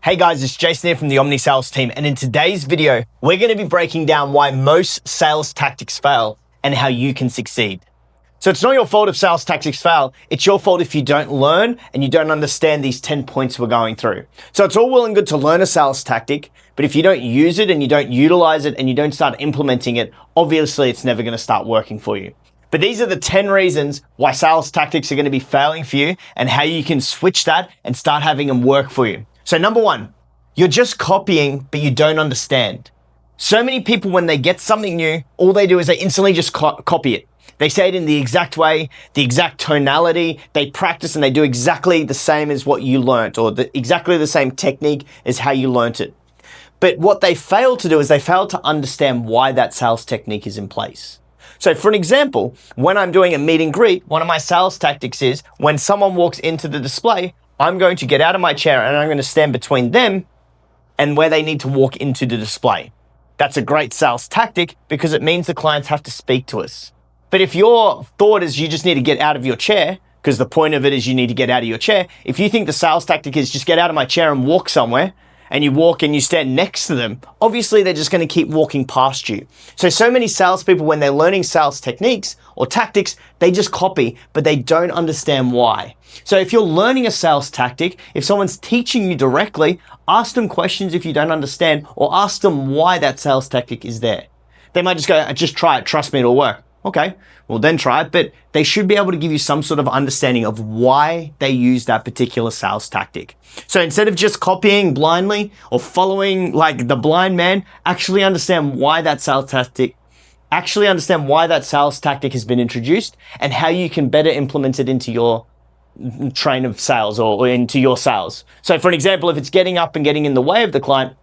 Hey guys, it's Jason here from the Omni Sales team, and in today's video, we're going to be breaking down why most sales tactics fail and how you can succeed. So it's not your fault if sales tactics fail, it's your fault if you don't learn and you don't understand these 10 points we're going through. So it's all well and good to learn a sales tactic, but if you don't use it and you don't utilize it and you don't start implementing it, obviously it's never going to start working for you. But these are the 10 reasons why sales tactics are going to be failing for you and how you can switch that and start having them work for you. So number one, you're just copying, but you don't understand. So many people, when they get something new, all they do is they instantly just copy it. They say it in the exact way, the exact tonality, they practice and they do exactly the same as what you learnt, or exactly the same technique as how you learnt it. But what they fail to do is they fail to understand why that sales technique is in place. So for an example, when I'm doing a meet and greet, one of my sales tactics is when someone walks into the display, I'm going to get out of my chair and I'm going to stand between them and where they need to walk into the display. That's a great sales tactic because it means the clients have to speak to us. But if your thought is you just need to get out of your chair, because the point of it is you need to get out of your chair, if you think the sales tactic is just get out of my chair and walk somewhere, and you walk and you stand next to them, obviously they're just going to keep walking past you. So many salespeople, when they're learning sales techniques or tactics, they just copy, but they don't understand why. So if you're learning a sales tactic, if someone's teaching you directly, ask them questions if you don't understand, or ask them why that sales tactic is there. They might just go, just try it, trust me, it'll work. Okay, well then try it, but they should be able to give you some sort of understanding of why they use that particular sales tactic. So instead of just copying blindly or following like the blind man, actually understand why that sales tactic has been introduced and how you can better implement it into your train of sales or into your sales. So for an example, if it's getting up and getting in the way of the client,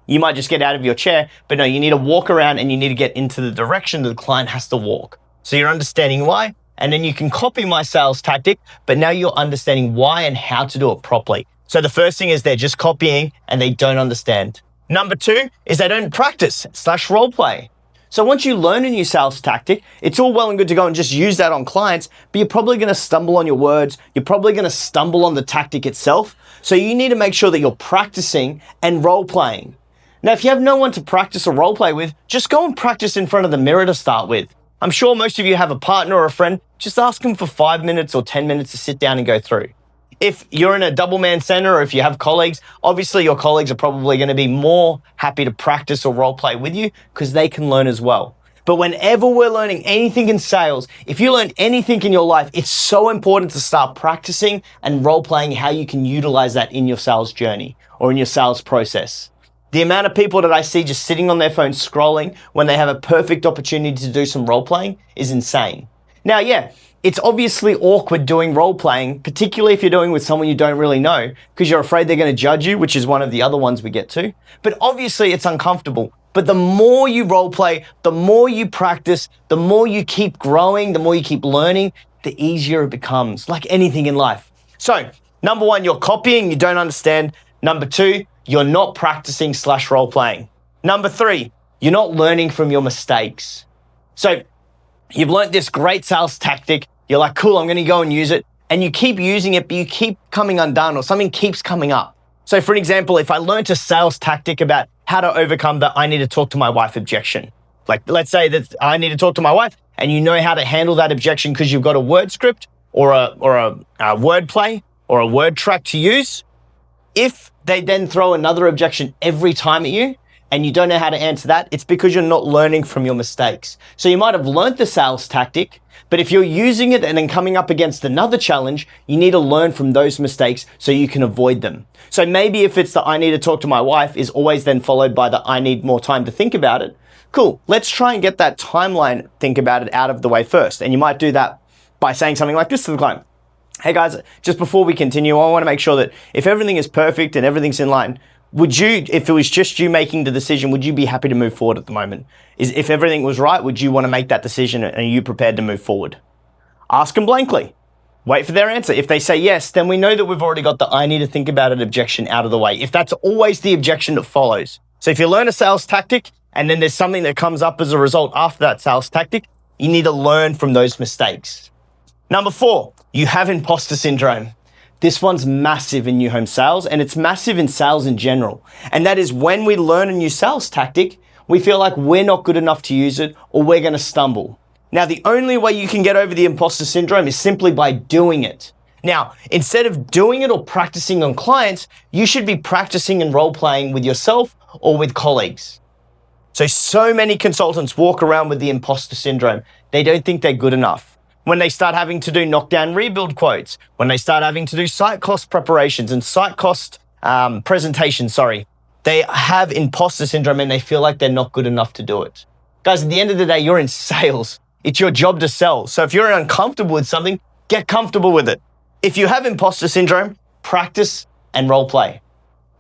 you might just get out of your chair, but no, you need to walk around and you need to get into the direction that the client has to walk. So you're understanding why, and then you can copy my sales tactic, but now you're understanding why and how to do it properly. So the first thing is they're just copying and they don't understand. Number two is they don't practice / role play. So once you learn a new sales tactic, it's all well and good to go and just use that on clients, but you're probably going to stumble on your words. You're probably going to stumble on the tactic itself. So you need to make sure that you're practicing and role playing. Now, if you have no one to practice or role play with, just go and practice in front of the mirror to start with. I'm sure most of you have a partner or a friend. Just ask them for 5 minutes or 10 minutes to sit down and go through. If you're in a double man center or if you have colleagues, obviously your colleagues are probably going to be more happy to practice or role play with you because they can learn as well. But whenever we're learning anything in sales, if you learn anything in your life, it's so important to start practicing and role playing how you can utilize that in your sales journey or in your sales process. The amount of people that I see just sitting on their phone scrolling when they have a perfect opportunity to do some role playing is insane. Now, yeah, it's obviously awkward doing role playing, particularly if you're doing with someone you don't really know, because you're afraid they're going to judge you, which is one of the other ones we get to. But obviously it's uncomfortable. But the more you role play, the more you practice, the more you keep growing, the more you keep learning, the easier it becomes, like anything in life. So, number one, you're copying, you don't understand. Number two, you're not practicing / role playing. Number three, you're not learning from your mistakes. So you've learned this great sales tactic. You're like, cool, I'm going to go and use it. And you keep using it, but you keep coming undone or something keeps coming up. So for an example, if I learned a sales tactic about how to overcome the I need to talk to my wife objection, like let's say that I need to talk to my wife and you know how to handle that objection because you've got a word script or a word play or a word track to use. If they then throw another objection every time at you and you don't know how to answer that, it's because you're not learning from your mistakes. So you might have learned the sales tactic, but if you're using it and then coming up against another challenge, you need to learn from those mistakes so you can avoid them. So maybe if it's the I need to talk to my wife is always then followed by the I need more time to think about it. Cool, let's try and get that timeline, think about it out of the way first. And you might do that by saying something like this to the client. Hey guys, just before we continue, I want to make sure that if everything is perfect and everything's in line, would you, if it was just you making the decision, would you be happy to move forward at the moment? If everything was right, would you want to make that decision and are you prepared to move forward? Ask them blankly. Wait for their answer. If they say yes, then we know that we've already got the I need to think about it objection out of the way. If that's always the objection that follows. So if you learn a sales tactic and then there's something that comes up as a result after that sales tactic, you need to learn from those mistakes. Number four, you have imposter syndrome. This one's massive in new home sales, and it's massive in sales in general. And that is when we learn a new sales tactic, we feel like we're not good enough to use it or we're going to stumble. Now, the only way you can get over the imposter syndrome is simply by doing it. Now, instead of doing it or practicing on clients, you should be practicing and role-playing with yourself or with colleagues. So many consultants walk around with the imposter syndrome. They don't think they're good enough. When they start having to do knockdown rebuild quotes, when they start having to do site cost preparations and site cost presentations, they have imposter syndrome and they feel like they're not good enough to do it. Guys, at the end of the day, you're in sales. It's your job to sell. So if you're uncomfortable with something, get comfortable with it. If you have imposter syndrome, practice and role play.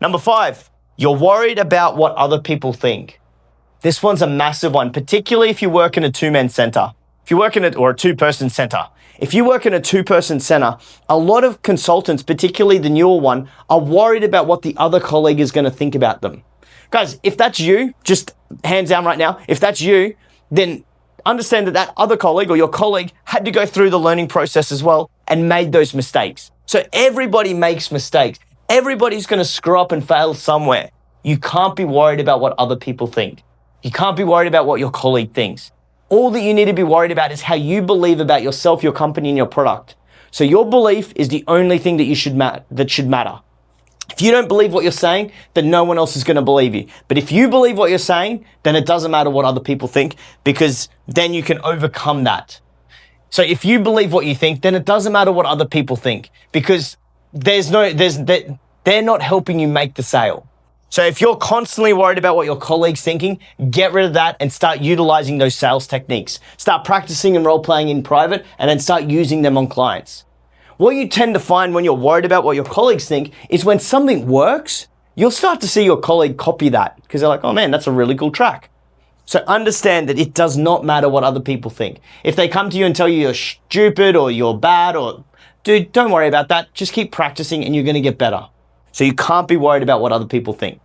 Number 5, you're worried about what other people think. This one's a massive one, particularly if you work in a two-man center. Or a two-person center. If you work in a two-person center, a lot of consultants, particularly the newer one, are worried about what the other colleague is going to think about them. Guys, if that's you, just hands down right now, if that's you, then understand that that other colleague or your colleague had to go through the learning process as well and made those mistakes. So everybody makes mistakes. Everybody's going to screw up and fail somewhere. You can't be worried about what other people think. You can't be worried about what your colleague thinks. All that you need to be worried about is how you believe about yourself, your company, and your product. So your belief is the only thing that should matter. If you don't believe what you're saying, then no one else is going to believe you. But if you believe what you're saying, then it doesn't matter what other people think, because then you can overcome that. So if you believe what you think, then it doesn't matter what other people think, because they're not helping you make the sale. So if you're constantly worried about what your colleague's thinking, get rid of that and start utilizing those sales techniques. Start practicing and role-playing in private and then start using them on clients. What you tend to find when you're worried about what your colleagues think is when something works, you'll start to see your colleague copy that because they're like, oh man, that's a really cool track. So understand that it does not matter what other people think. If they come to you and tell you you're stupid or you're bad dude, don't worry about that. Just keep practicing and you're going to get better. So you can't be worried about what other people think.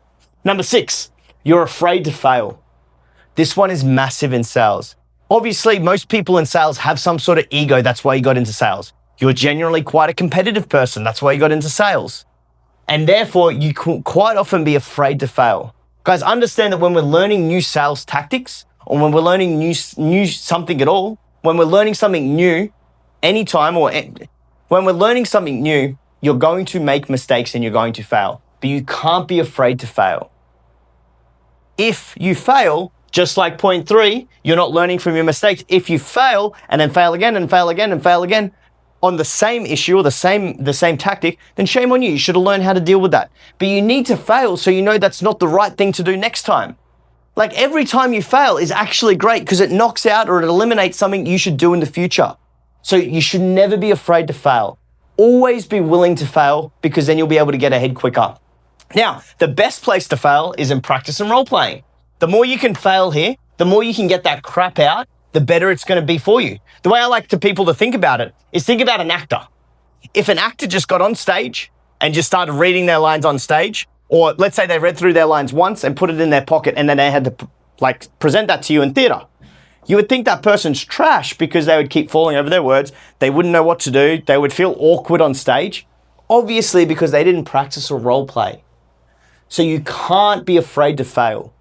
Number 6, you're afraid to fail. This one is massive in sales. Obviously, most people in sales have some sort of ego. That's why you got into sales. You're genuinely quite a competitive person. That's why you got into sales. And therefore, you can quite often be afraid to fail. Guys, understand that when we're learning new sales tactics, or when we're learning new something at all, when we're learning something new anytime, or when we're learning something new, you're going to make mistakes and you're going to fail. But you can't be afraid to fail. If you fail, just like point 3, you're not learning from your mistakes. If you fail and then fail again and fail again and fail again on the same issue or the same tactic, then shame on you. You should have learned how to deal with that. But you need to fail so you know that's not the right thing to do next time. Like every time you fail is actually great because it knocks out or it eliminates something you should do in the future. So you should never be afraid to fail. Always be willing to fail because then you'll be able to get ahead quicker. Now, the best place to fail is in practice and role-playing. The more you can fail here, the more you can get that crap out, the better it's going to be for you. The way I like people to think about it is think about an actor. If an actor just got on stage and just started reading their lines on stage, or let's say they read through their lines once and put it in their pocket and then they had to present that to you in theater, you would think that person's trash because they would keep falling over their words. They wouldn't know what to do. They would feel awkward on stage, obviously because they didn't practice or role play. So you can't be afraid to fail.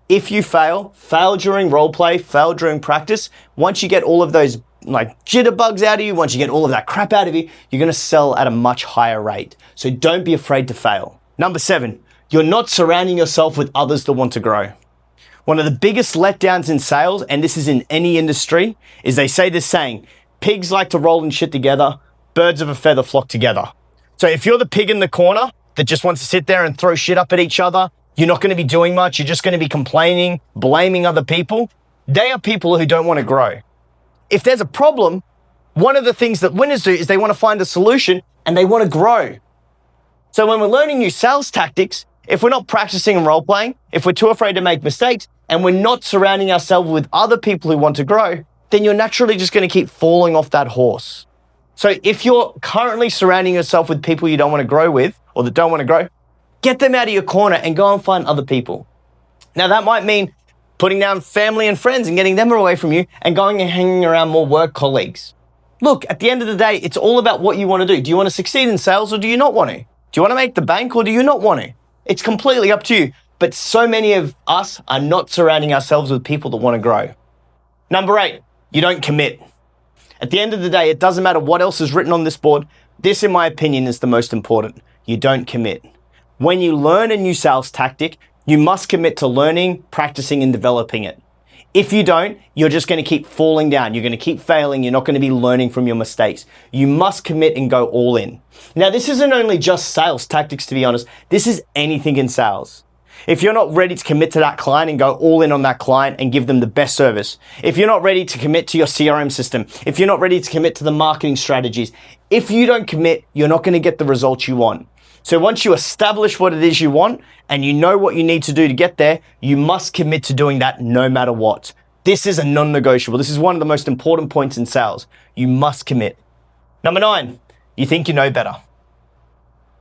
If you fail during role play, fail during practice, once you get all of those jitterbugs out of you, once you get all of that crap out of you, you're going to sell at a much higher rate. So don't be afraid to fail. Number 7, you're not surrounding yourself with others that want to grow. One of the biggest letdowns in sales, and this is in any industry, is they say this saying, pigs like to roll and shit together, birds of a feather flock together. So if you're the pig in the corner that just wants to sit there and throw shit up at each other, you're not going to be doing much, you're just going to be complaining, blaming other people, they are people who don't want to grow. If there's a problem, one of the things that winners do is they want to find a solution and they want to grow. So when we're learning new sales tactics, if we're not practicing and role playing, if we're too afraid to make mistakes, and we're not surrounding ourselves with other people who want to grow, then you're naturally just going to keep falling off that horse. So if you're currently surrounding yourself with people you don't want to grow with, or that don't want to grow, get them out of your corner and go and find other people. Now that might mean putting down family and friends and getting them away from you and going and hanging around more work colleagues. Look, at the end of the day, it's all about what you want to do. Do you want to succeed in sales or do you not want to? Do you want to make the bank or do you not want to? It's completely up to you. But so many of us are not surrounding ourselves with people that want to grow. Number 8, you don't commit. At the end of the day, it doesn't matter what else is written on this board. This, in my opinion, is the most important. You don't commit. When you learn a new sales tactic, you must commit to learning, practicing, and developing it. If you don't, you're just going to keep falling down. You're going to keep failing. You're not going to be learning from your mistakes. You must commit and go all in. Now, this isn't only just sales tactics, to be honest. This is anything in sales. If you're not ready to commit to that client and go all in on that client and give them the best service, if you're not ready to commit to your CRM system, if you're not ready to commit to the marketing strategies, if you don't commit, you're not going to get the results you want. So once you establish what it is you want and you know what you need to do to get there, you must commit to doing that no matter what. This is a non-negotiable. This is one of the most important points in sales. You must commit. Number 9, you think you know better.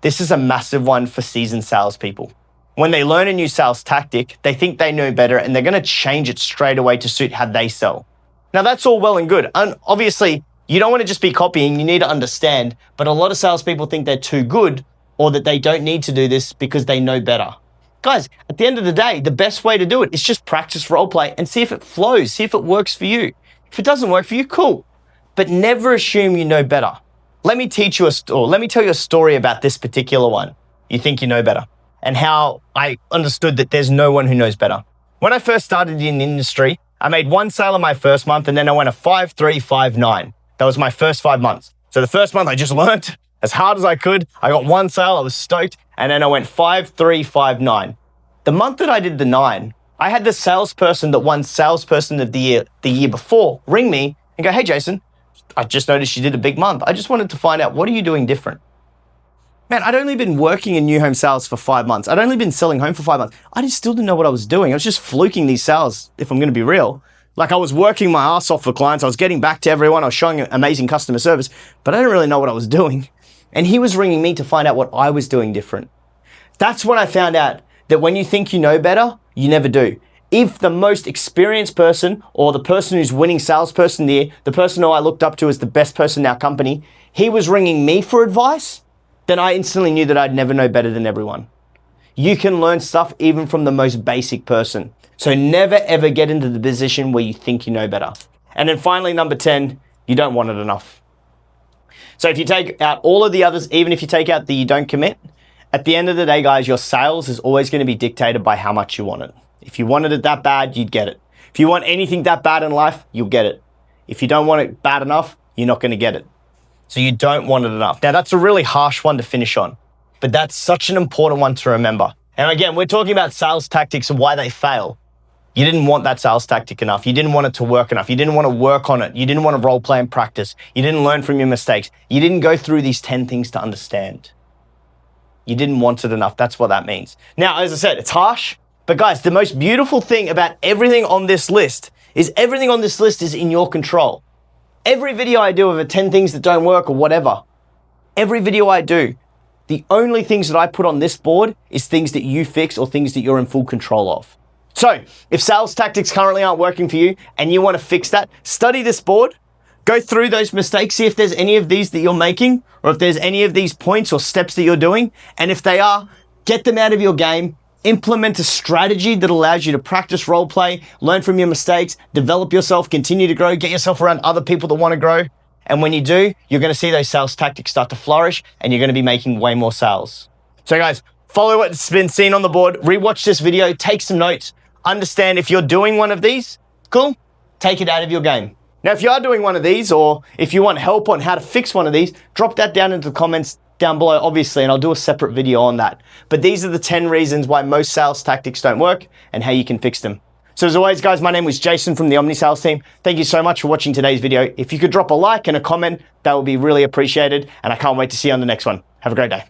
This is a massive one for seasoned salespeople. When they learn a new sales tactic, they think they know better and they're going to change it straight away to suit how they sell. Now that's all well and good. And obviously, you don't want to just be copying, you need to understand, but a lot of salespeople think they're too good or that they don't need to do this because they know better. Guys, at the end of the day, the best way to do it is just practice role play and see if it flows, see if it works for you. If it doesn't work for you, cool. But never assume you know better. Let me tell you a story about this particular one. You think you know better, and how I understood that there's no one who knows better. When I first started in the industry, I made 1 sale in my first month, and then I went a 5-3, 5-9. That was my first 5 months. So the first month I just learned as hard as I could. I got 1 sale, I was stoked, and then I went 5-3, 5-9. The month that I did the 9, I had the salesperson that won salesperson of the year before ring me and go, "Hey Jason, I just noticed you did a big month. I just wanted to find out, what are you doing different?" Man, I'd only been working in new home sales for 5 months. I'd only been selling home for 5 months. I just still didn't know what I was doing. I was just fluking these sales, if I'm going to be real. Like, I was working my ass off for clients. I was getting back to everyone. I was showing amazing customer service, but I didn't really know what I was doing. And he was ringing me to find out what I was doing different. That's when I found out that when you think you know better, you never do. If the most experienced person, or the person who's winning salesperson there, the person who I looked up to as the best person in our company, he was ringing me for advice, then I instantly knew that I'd never know better than everyone. You can learn stuff even from the most basic person. So never ever get into the position where you think you know better. And then finally, number 10, you don't want it enough. So if you take out all of the others, even if you take out the you don't commit, at the end of the day, guys, your sales is always going to be dictated by how much you want it. If you wanted it that bad, you'd get it. If you want anything that bad in life, you'll get it. If you don't want it bad enough, you're not going to get it. So you don't want it enough. Now, that's a really harsh one to finish on, but that's such an important one to remember. And again, we're talking about sales tactics and why they fail. You didn't want that sales tactic enough. You didn't want it to work enough. You didn't want to work on it. You didn't want to role play and practice. You didn't learn from your mistakes. You didn't go through these 10 things to understand. You didn't want it enough. That's what that means. Now, as I said, it's harsh, but guys, the most beautiful thing about everything on this list is everything on this list is in your control. Every video I do of 10 things that don't work or whatever, every video I do, the only things that I put on this board is things that you fix or things that you're in full control of. So if sales tactics currently aren't working for you and you want to fix that, study this board, go through those mistakes, see if there's any of these that you're making or if there's any of these points or steps that you're doing. And if they are, get them out of your game, implement a strategy that allows you to practice role play, learn from your mistakes, develop yourself, continue to grow, get yourself around other people that want to grow. And when you do, you're going to see those sales tactics start to flourish and you're going to be making way more sales. So guys, follow what's been seen on the board, rewatch this video, take some notes, understand if you're doing one of these, cool, take it out of your game. Now, if you are doing one of these or if you want help on how to fix one of these, drop that down into the comments down below, obviously, and I'll do a separate video on that. But these are the 10 reasons why most sales tactics don't work and how you can fix them. So as always, guys, my name was Jason from the Omni Sales team. Thank you so much for watching today's video. If you could drop a like and a comment, that would be really appreciated. And I can't wait to see you on the next one. Have a great day.